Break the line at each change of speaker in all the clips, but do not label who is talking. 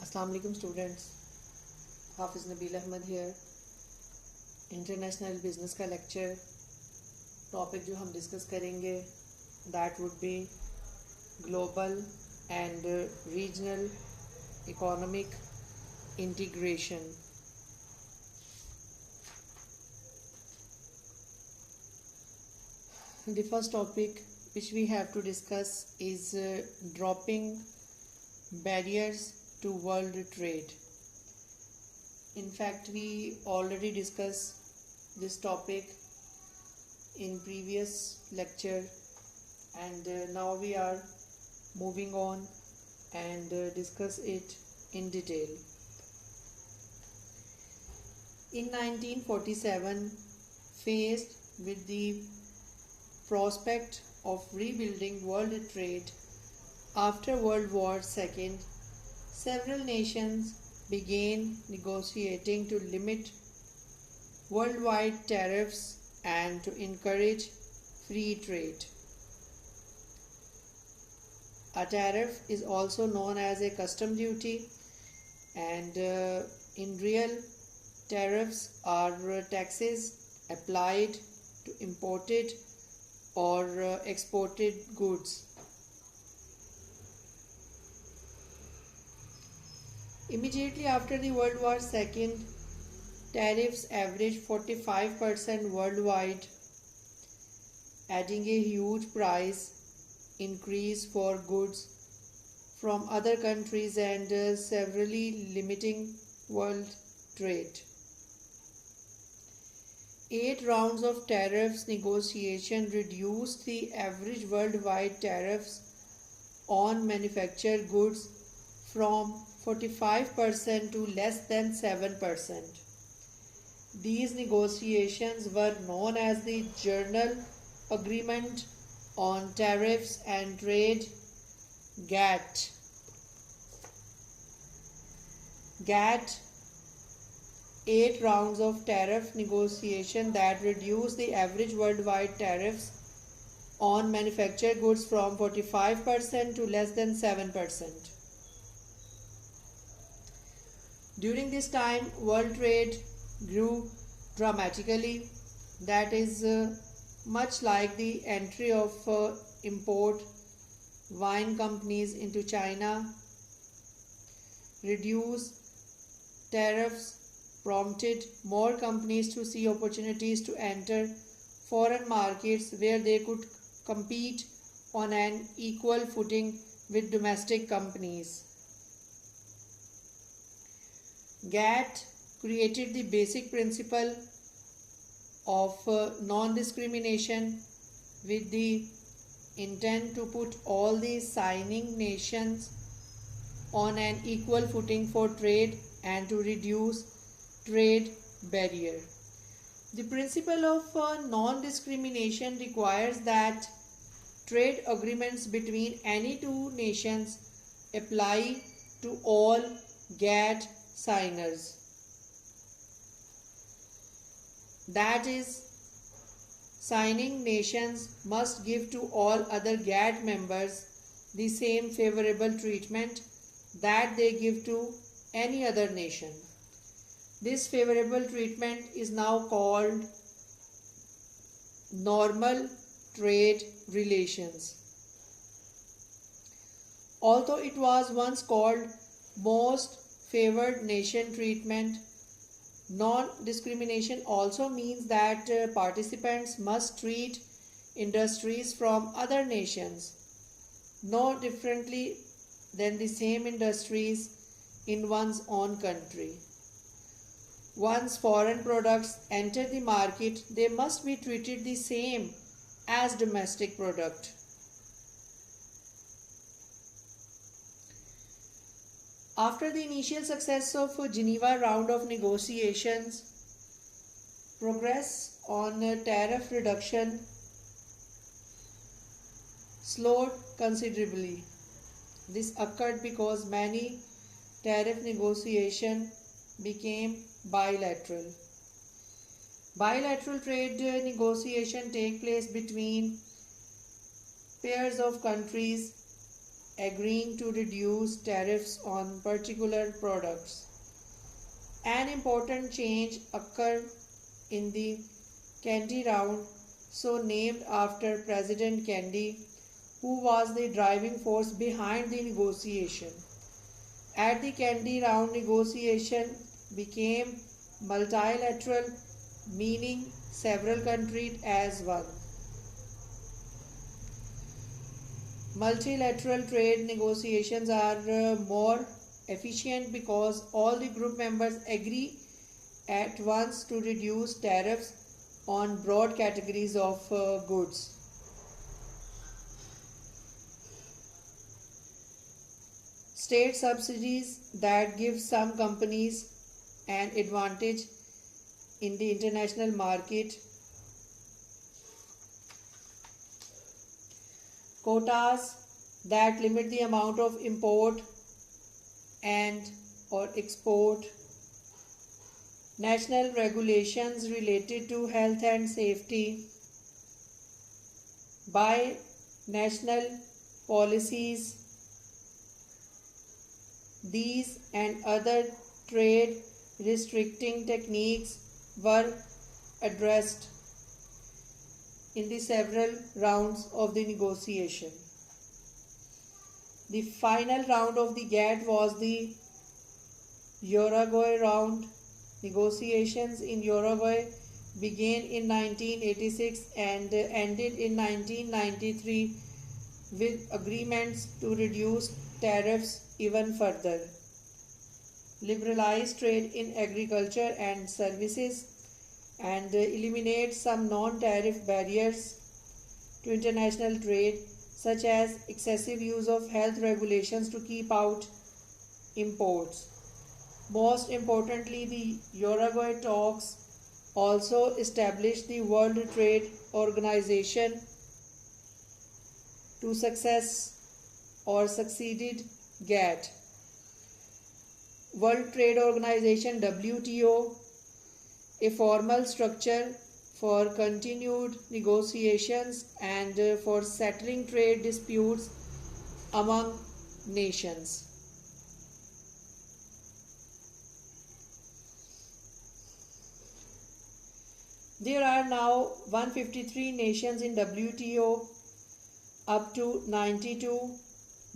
अस्सलाम वालेकुम students, Hafiz Nabeel Ahmed here. International business का लेक्चर टॉपिक जो हम डिस्कस करेंगे that would be global and regional economic integration. The first topic which we have to discuss is dropping barriers to world trade. In fact, we already discussed this topic in previous lecture, and now we are moving on and discuss it in detail. In 1947, faced with the prospect of rebuilding world trade after World War II, several nations began negotiating to limit worldwide tariffs and to encourage free trade. A tariff is also known as a custom duty, and in real, tariffs are taxes applied to imported or exported goods. Immediately after the World War II, tariffs averaged 45% worldwide, adding a huge price increase for goods from other countries and severely limiting world trade. 8 rounds of tariffs negotiation reduced the average worldwide tariffs on manufactured goods from 45% to less than 7%. These negotiations were known as the General Agreement on Tariffs and Trade, GATT. GATT 8 rounds of tariff negotiation that reduced the average worldwide tariffs on manufactured goods from 45% to less than 7%. During this time, world trade grew dramatically. That is much like the entry of import wine companies into China. Reduced tariffs prompted more companies to see opportunities to enter foreign markets where they could compete on an equal footing with domestic companies. GATT created the basic principle of non-discrimination with the intent to put all the signing nations on an equal footing for trade and to reduce trade barrier. The principle of non-discrimination requires that trade agreements between any two nations apply to all GATT signers. That is, signing nations must give to all other GATT members the same favorable treatment that they give to any other nation. This favorable treatment is now called normal trade relations. Although it was once called most favored nation treatment, non-discrimination also means that participants must treat industries from other nations no differently than the same industries in one's own country. Once foreign products enter the market, they must be treated the same as domestic product. After the initial success of Geneva round of negotiations, progress on tariff reduction slowed considerably. This occurred because many tariff negotiations became bilateral. Bilateral trade negotiation take place between pairs of countries agreeing to reduce tariffs on particular products. An important change occurred in the Kennedy Round, so named after President Kennedy, who was the driving force behind the negotiation. At the Kennedy Round, negotiation became multilateral, meaning several countries as one. Multilateral trade negotiations are more efficient because all the group members agree at once to reduce tariffs on broad categories of goods. State subsidies that give some companies an advantage in the international market. Quotas that limit the amount of import and or export. National regulations related to health and safety. By national policies, these and other trade restricting techniques were addressed in the several rounds of the negotiation. The final round of the GATT was the Uruguay round. Negotiations in Uruguay began in 1986 and ended in 1993 with agreements to reduce tariffs even further, liberalize trade in agriculture and services, and eliminate some non-tariff barriers to international trade, such as excessive use of health regulations to keep out imports. Most importantly, the Uruguay talks also established the World Trade Organization to succeeded GATT. World Trade Organization WTO, a formal structure for continued negotiations and for settling trade disputes among nations. There are now 153 nations in WTO, up to 92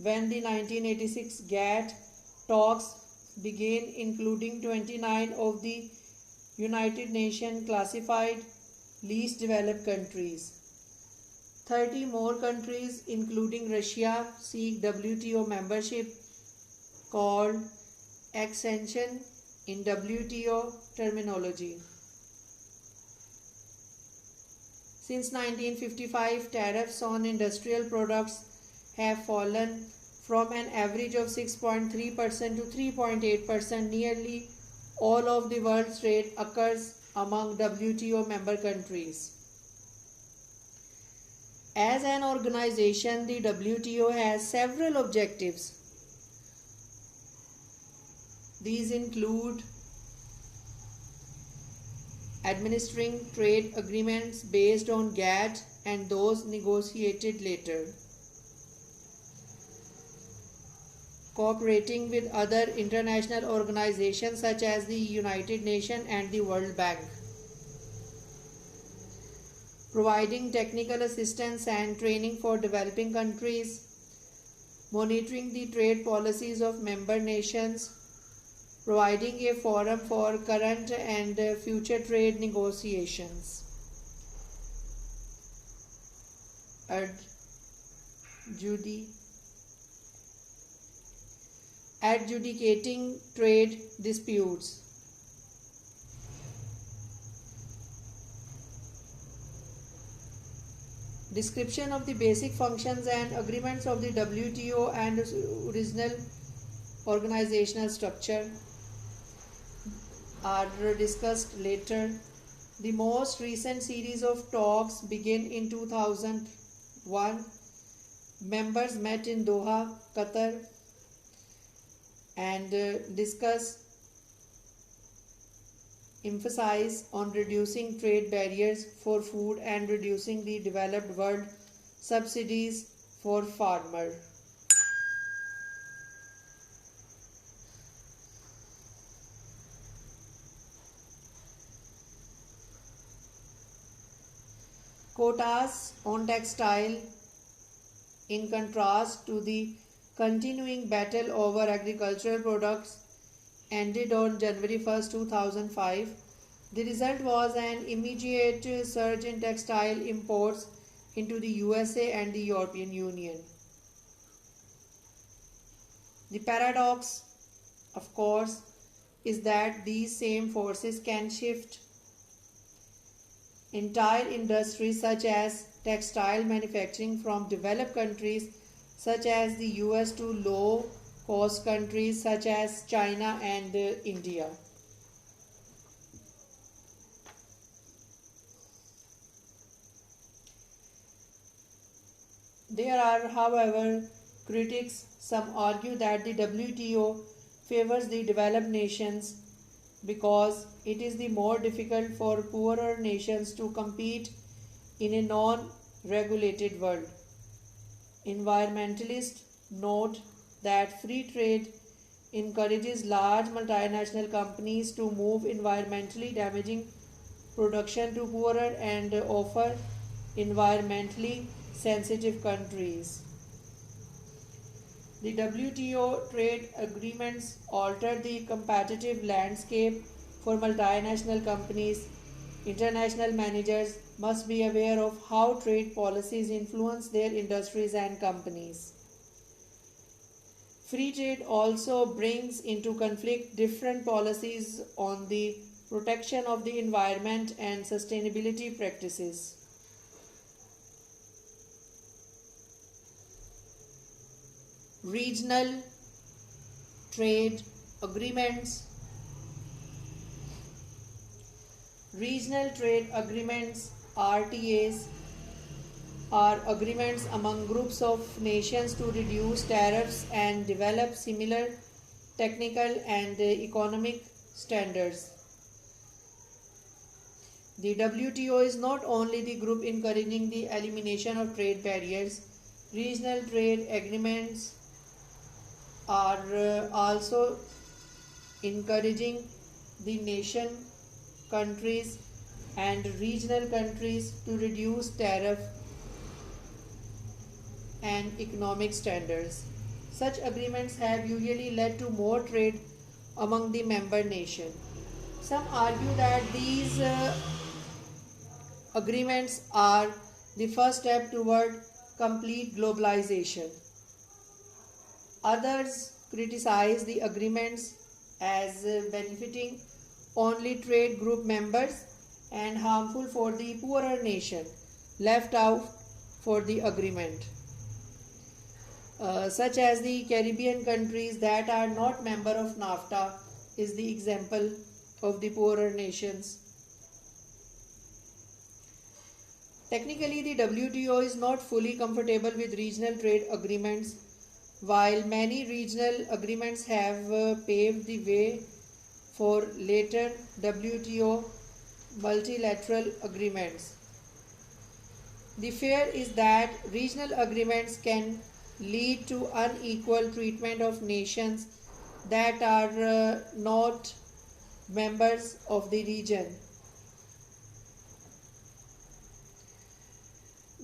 when the 1986 GATT talks began, including 29 of the United Nations classified least developed countries. 30 more countries, including Russia, seek WTO membership, called accession in WTO terminology. Since 1955, tariffs on industrial products have fallen from an average of 6.3% to 3.8%. Nearly all of the world's trade occurs among WTO member countries. As an organization, the WTO has several objectives. These include administering trade agreements based on GATT and those negotiated later, cooperating with other international organizations such as the United Nations and the World Bank, providing technical assistance and training for developing countries, monitoring the trade policies of member nations, providing a forum for current and future trade negotiations, adjudicating trade disputes. Description of the basic functions and agreements of the WTO and original organizational structure are discussed later. The most recent series of talks began in 2001. Members met in Doha, Qatar, and emphasize on reducing trade barriers for food and reducing the developed world subsidies for farmers. quotas on textile, in contrast to the continuing battle over agricultural products, ended on January 1st, 2005. The result was an immediate surge in textile imports into the USA and the European Union. The paradox, of course, is that these same forces can shift entire industries such as textile manufacturing from developed countries such as the US to low cost countries such as China and India. There are, however, critics. Some argue that the WTO favors the developed nations because it is the more difficult for poorer nations to compete in a non-regulated world. Environmentalists note that free trade encourages large multinational companies to move environmentally damaging production to poorer and offer environmentally sensitive countries. The WTO trade agreements alter the competitive landscape for multinational companies. International managers must be aware of how trade policies influence their industries and companies. Free trade also brings into conflict different policies on the protection of the environment and sustainability practices. Regional trade agreements. Regional trade agreements RTAs are agreements among groups of nations to reduce tariffs and develop similar technical and economic standards. The WTO is not only the group encouraging the elimination of trade barriers. Regional trade agreements are also encouraging the nation, countries and regional countries to reduce tariff and economic standards. Such agreements have usually led to more trade among the member nations. Some argue that these agreements are the first step toward complete globalization. Others criticize the agreements as benefiting only trade group members and harmful for the poorer nation left out for the agreement, such as the Caribbean countries that are not member of NAFTA is the example of the poorer nations. Technically, the WTO is not fully comfortable with regional trade agreements. While many regional agreements have paved the way for later WTO multilateral agreements, the fear is that regional agreements can lead to unequal treatment of nations that are not members of the region.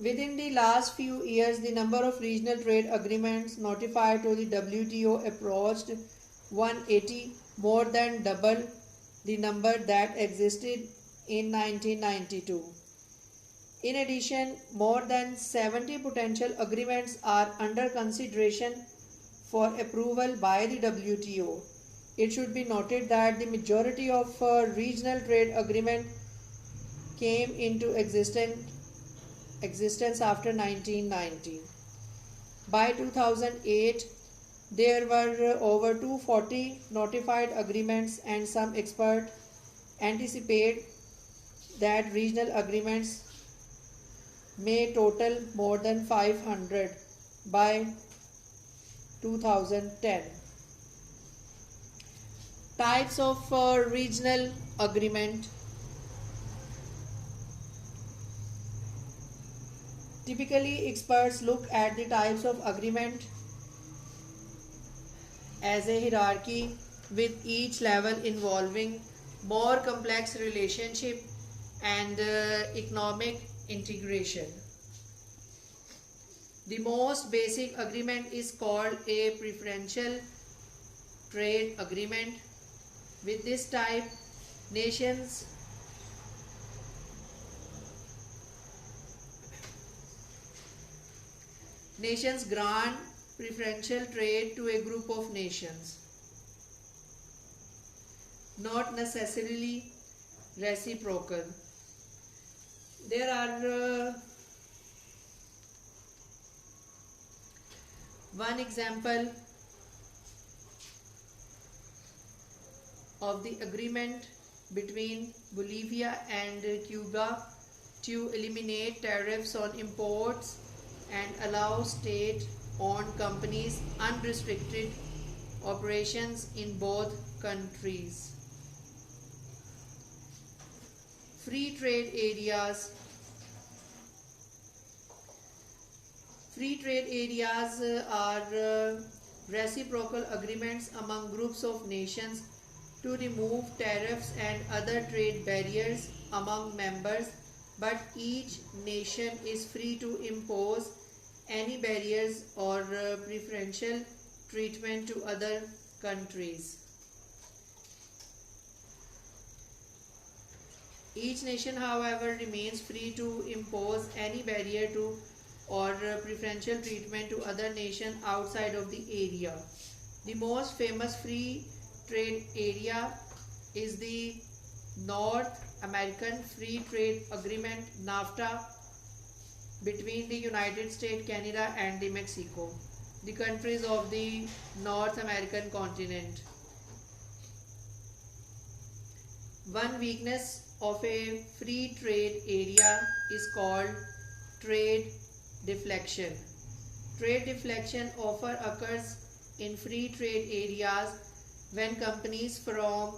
Within the last few years, the number of regional trade agreements notified to the WTO approached 180, more than double the number that existed in 1992. In addition, more than 70 potential agreements are under consideration for approval by the WTO. It should be noted that the majority of regional trade agreements came into existence after 1990. By 2008, there were over 240 notified agreements, and some experts anticipate that regional agreements may total more than 500 by 2010. Types of regional agreement. Typically, experts look at the types of agreement as a hierarchy, with each level involving more complex relationship and economic integration. The most basic agreement is called a preferential trade agreement. With this type, nations grant preferential trade to a group of nations, not necessarily reciprocal. There are one example of the agreement between Bolivia and Cuba to eliminate tariffs on imports and allow state-owned companies unrestricted operations in both countries. Free trade areas. Free trade areas are reciprocal agreements among groups of nations to remove tariffs and other trade barriers among members, but each nation is free to impose any barriers or preferential treatment to other countries. Each nation, however, remains free to impose any barrier to or preferential treatment to other nations outside of the area. The most famous free trade area is the North American Free Trade Agreement NAFTA between the United States, Canada and Mexico, the countries of the North American continent. One weakness of a free trade area is called trade deflection. Trade deflection often occurs in free trade areas when companies from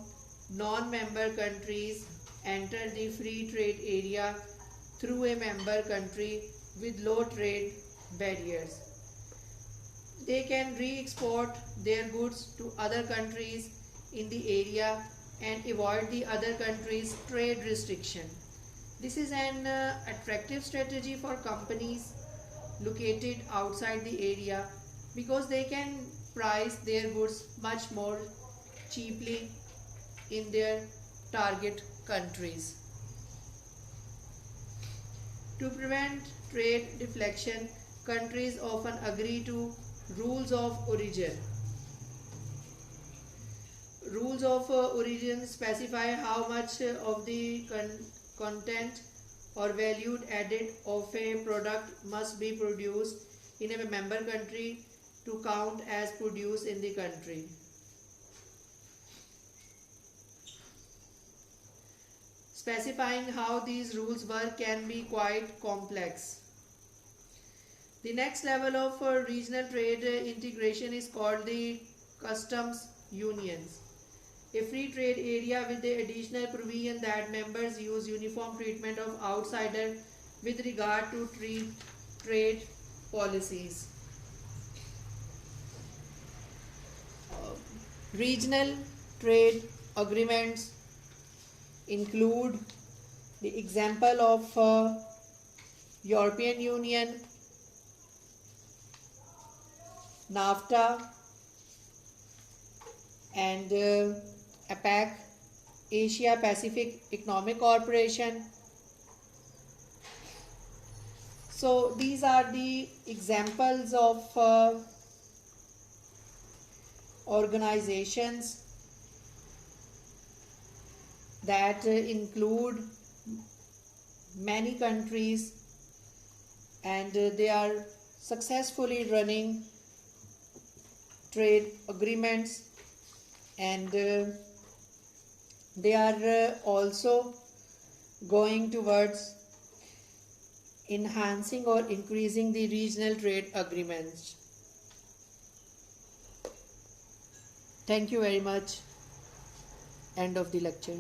non-member countries enter the free trade area through a member country with low trade barriers. They can re-export their goods to other countries in the area and avoid the other country's trade restriction. This is an attractive strategy for companies located outside the area because they can price their goods much more cheaply in their target countries. To prevent trade deflection, countries often agree to rules of origin. Rules of origin specify how much of the content or value added of a product must be produced in a member country to count as produced in the country. Specifying how these rules work can be quite complex. The next level of regional trade integration is called the customs unions. A free trade area with the additional provision that members use uniform treatment of outsiders with regard to trade policies. Regional trade agreements include the example of European Union, NAFTA and APEC, Asia Pacific Economic Corporation. So these are the examples of organizations that include many countries, and they are successfully running trade agreements, and they are also going towards enhancing or increasing the regional trade agreements. Thank you very much. End of the lecture.